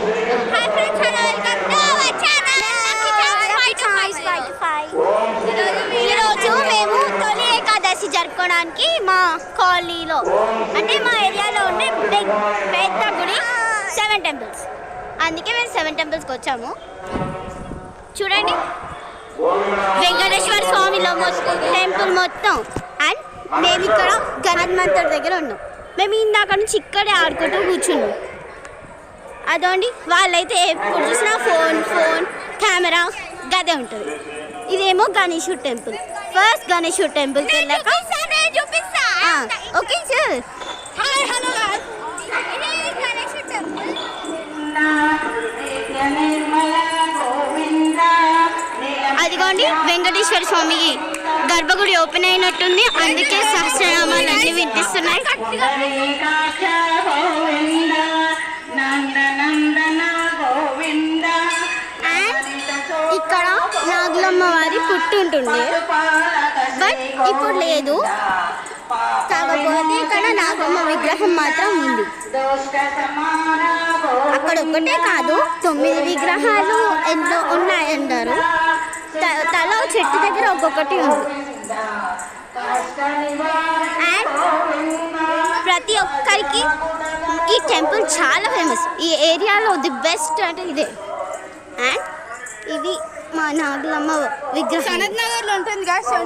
Hi friends, hello welcome to our channel ఈరోజు మేము తొలి ఏకాదశి జరుపుకోవడానికి మా కాలనీలో అంటే మా ఏరియాలో ఉండే పెద్ద గుడి 7 టెంపుల్స్. అందుకే మేము 7 టెంపుల్స్కి వచ్చాము. చూడండి, వెంకటేశ్వర స్వామిలో టెంపుల్ మొత్తం. అండ్ మేము ఇక్కడ గణమంతుడి దగ్గర ఉన్నాం. మేము ఇందాక నుంచి ఇక్కడే ఆడుకుంటూ కూర్చున్నాం. అదోండి, వాళ్ళైతే ఎప్పుడు చూసినా ఫోన్ కెమెరా గదే ఉంటుంది. ఇదేమో గణేశుడు టెంపుల్. ఫస్ట్ గణేశుడు టెంపుల్కి వెళ్ళాక ఓకే సార్. అదిగోండి, వెంకటేశ్వర స్వామికి గర్భగుడి ఓపెన్ అయినట్టుంది. అందుకే సహస్రనామాలు అన్ని వినిపిస్తున్నాయి. ఇక్కడ నాగులమ్మ వారి పుట్టు ఉంటుంది, బట్ ఇప్పుడు లేదు. కాకపోతే ఇక్కడ నాగమ్మ విగ్రహం మాత్రం ఉంది. అక్కడ ఒక్కటే కాదు, 9 విగ్రహాలు ఎంతో ఉన్నాయంటారు. తల చెట్టు దగ్గర ఒక్కొక్కటి ఉంది. అండ్ ప్రతి ఒక్కరికి ఈ టెంపుల్ చాలా ఫేమస్. ఈ ఏరియాలో ది బెస్ట్ అంటే ఇదే. అండ్ ఇది మా నాగులమ్మ విగ్రహం. సనత్ నగర్లో ఉంటుంది కదా,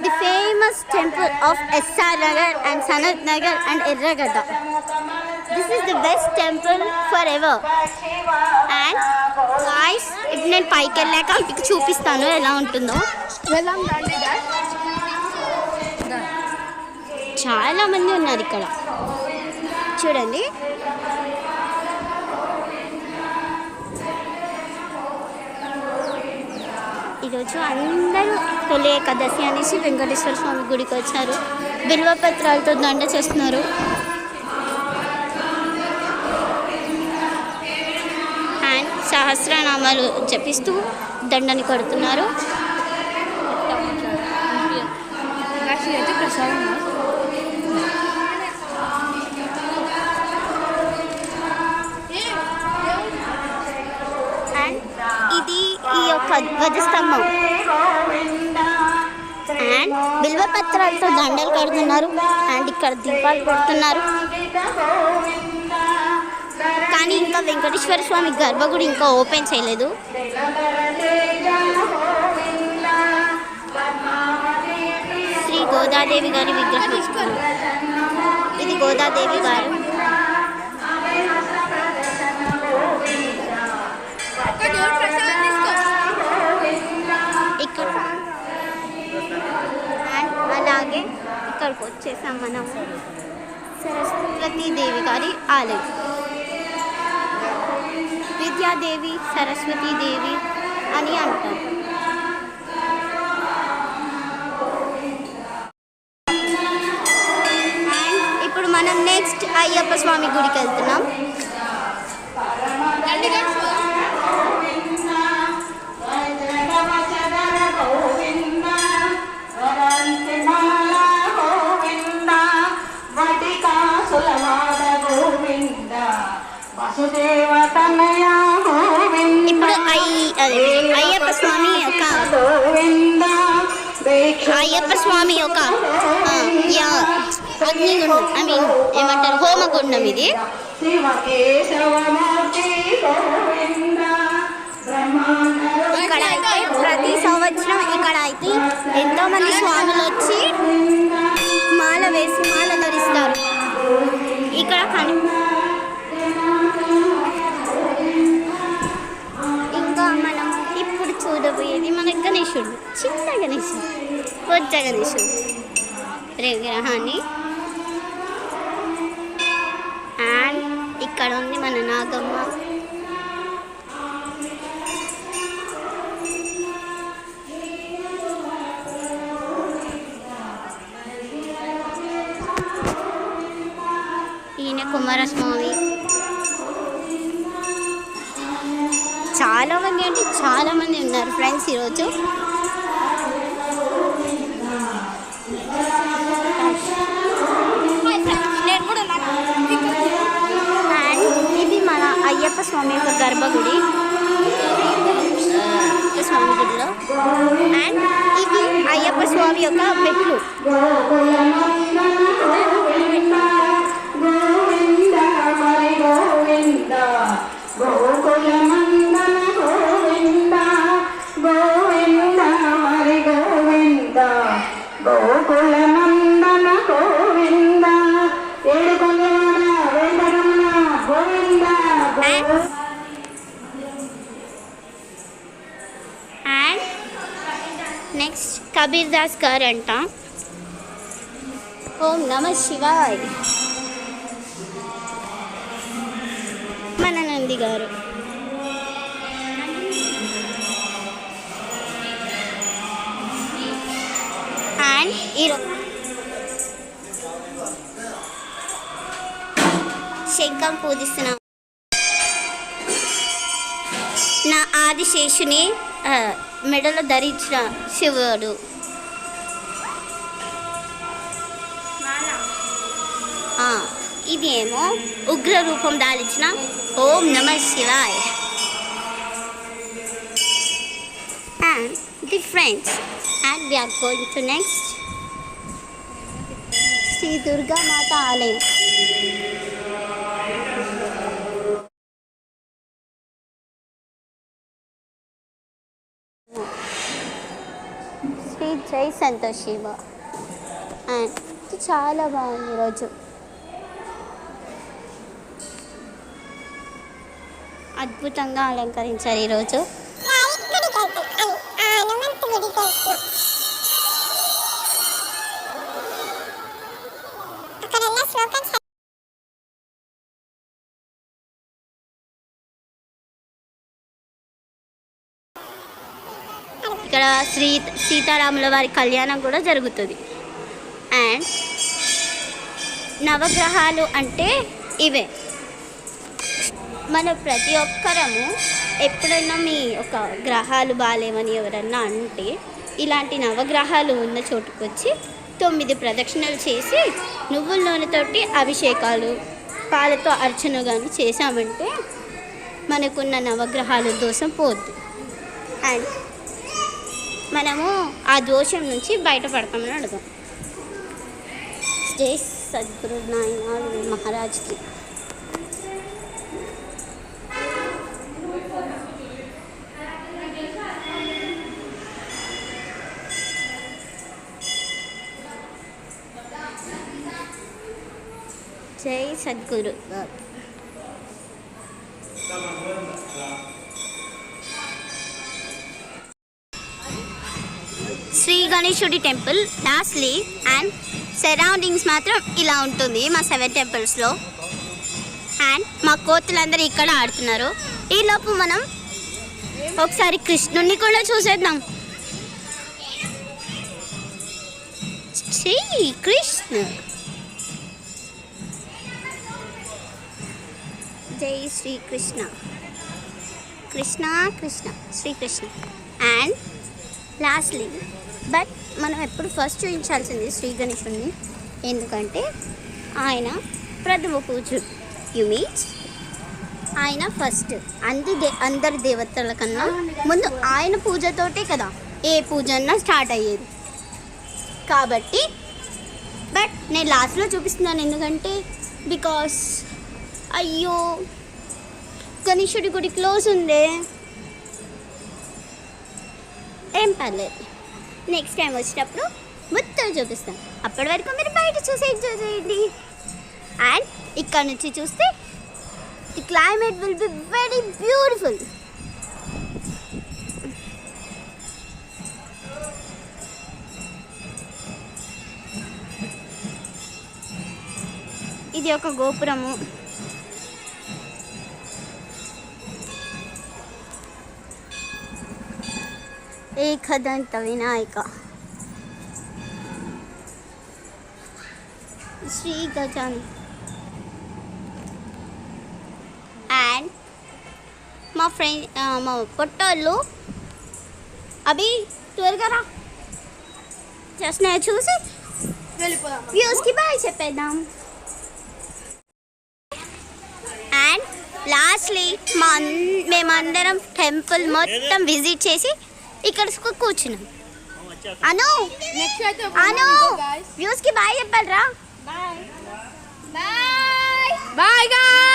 the famous temple of SR Nagar and Sanath Nagar and Erragadda. This is the best temple for ever. And guys, ఇప్పుడు నేను పైకి వెళ్ళాక మీకు చూపిస్తాను ఎలా ఉంటుందో. చాలా మంది ఉన్నారు ఇక్కడ, చూడండి. ఈరోజు అందరూ తొలి ఏకాదశి అనేసి వెంకటేశ్వర స్వామి గుడికి వచ్చారు. బిల్వపత్రాలతో దండ చేస్తున్నారు. అండ్ సహస్రనామాలు జపిస్తూ దండని కొడుతున్నారు. ఇది ఈ యొక్క ధ్వజస్తంభం. అండ్ బిల్వపత్రాలతో దండలు కడుతున్నారు. అండ్ ఇక్కడ దీపాలు కొడుతున్నారు. కానీ ఇంకా వెంకటేశ్వర స్వామి గర్భగుడి ఇంకా ఓపెన్ చేయలేదు. శ్రీ గోదాదేవి గారి విగ్రహం. ఇది గోదాదేవి గారు. ఇక్కడ అండ్ అలాగే ఇక్కడికి వచ్చేసాం మనం. సరస్వతీదేవి గారి ఆలయం. విద్యాదేవి, సరస్వతీదేవి అని అంటారు. అండ్ ఇప్పుడు మనం నెక్స్ట్ అయ్యప్ప స్వామి గుడికి వెళ్తున్నాం. ఇప్పుడు అయ్యప్ప స్వామి యొక్క అగ్నిగుండం, ఐ మీన్ ఏమంటారు, హోమగుండం ఇది. ఇక్కడ అయితే ప్రతి సంవత్సరం ఇక్కడ అయితే ఎంతోమంది స్వాములు వచ్చి మాల వేసి మాల ధరిస్తారు. ఇక్కడ ఇంకా మనం ఇప్పుడు చూడబోయేది మన గణేశుడు. చిన్న గణేశుడు, బొజ్జ గణేశుడు విగ్రహాన్ని. అండ్ ఇక్కడ ఉంది మన నాగమ్మ. ఈయన కుమారస్వామి. చాలా మంది అంటే చాలా మంది ఉన్నారు ఫ్రెండ్స్ ఈరోజు. స్వామి యొక్క గర్భగుడి స్వామి గుడిలో. అండ్ ఇవి అయ్యప్ప స్వామి యొక్క మెట్లు. అండ్ నెక్స్ట్ కబీర్ దాస్ గారు అంట. ఓం నమ శివాయ్. మన నంది గారు. అండ్ శంఖం పూజిస్తున్నాం. నా ఆదిశేషుని మెడలో ధరించిన శివుడు. ఇది ఏమో ఉగ్ర రూపం దాల్చిన ఓం నమ శివాయ్. And the friends and we are going to next Shri Durga Mata ఆలయం. శ్రీ జై సంతోష్ శివ. అండ్ చాలా బాగుంది ఈరోజు. అద్భుతంగా అలంకరించారు ఈరోజు. ఇక్కడ సీతారాముల వారి కళ్యాణం కూడా జరుగుతుంది. అండ్ నవగ్రహాలు అంటే ఇవే. మన ప్రతి ఒక్కరము ఎప్పుడైనా మీ ఒక గ్రహాలు బాగాలేవని ఎవరన్నా అంటే ఇలాంటి నవగ్రహాలు ఉన్న చోటుకు వచ్చి 9 ప్రదక్షిణలు చేసి నువ్వుల నూనెతోటి అభిషేకాలు పాలతో అర్చన కానీ చేశామంటే మనకున్న నవగ్రహాల దోషం పోద్ది. అండ్ మనము ఆ దోషం నుంచి బయటపడతామని అడుగుతాం. జై సద్గురు నాయన మహారాజ్కి. జై సద్గురు. శ్రీ గణేశుడి టెంపుల్ లాస్ట్లీ అండ్ సరౌండింగ్స్ మాత్రం ఇలా ఉంటుంది మా 7 టెంపుల్స్లో. అండ్ మా కోతులందరూ ఇక్కడ ఆడుతున్నారు. ఈలోపు మనం ఒకసారి కృష్ణుడిని కూడా చూసేద్దాం. శ్రీ కృష్ణ. జై Shri Krishna. Krishna Krishna Shri Krishna. And lastly but మనం ఎప్పుడు ఫస్ట్ చూపించాల్సింది శ్రీ గణేశుడిని. ఎందుకంటే ఆయన ప్రథమ పూజుడు. యు మీన్స్ ఆయన ఫస్ట్ అందరి దేవతల కన్నా ముందు ఆయన పూజతోటే కదా ఏ పూజ అన్నా స్టార్ట్ అయ్యేది. కాబట్టి బట్ నేను లాస్ట్లో చూపిస్తున్నాను. ఎందుకంటే బికాస్ అయ్యో గణేశుడి గుడి క్లోజ్ ఉందే. ఏం పర్లేదు, నెక్స్ట్ టైం వచ్చినప్పుడు మొత్తం చూపిస్తాను. అప్పటి వరకు మీరు బయట చూసి ఎంజాయ్ చేయండి. అండ్ ఇక్కడ నుంచి చూస్తే the climate will be very beautiful. ఇది ఒక గోపురము. ఏకదంత వినాయక. శ్రీ గజాన్. అండ్ మా ఫ్రెండ్ మా పొట్టోళ్ళు అభి త్వరగా రా, జస్ట్ నేను చూసి వ్యూస్కి బాయ్ చెప్పేద్దాం. అండ్ లాస్ట్లీ మేమందరం టెంపుల్ మొత్తం విజిట్ చేసి ఇక్కడ కూర్చున్నాం. అను అను వ్యూస్కి బాయ్ చెప్పాలరా. Bye bye bye.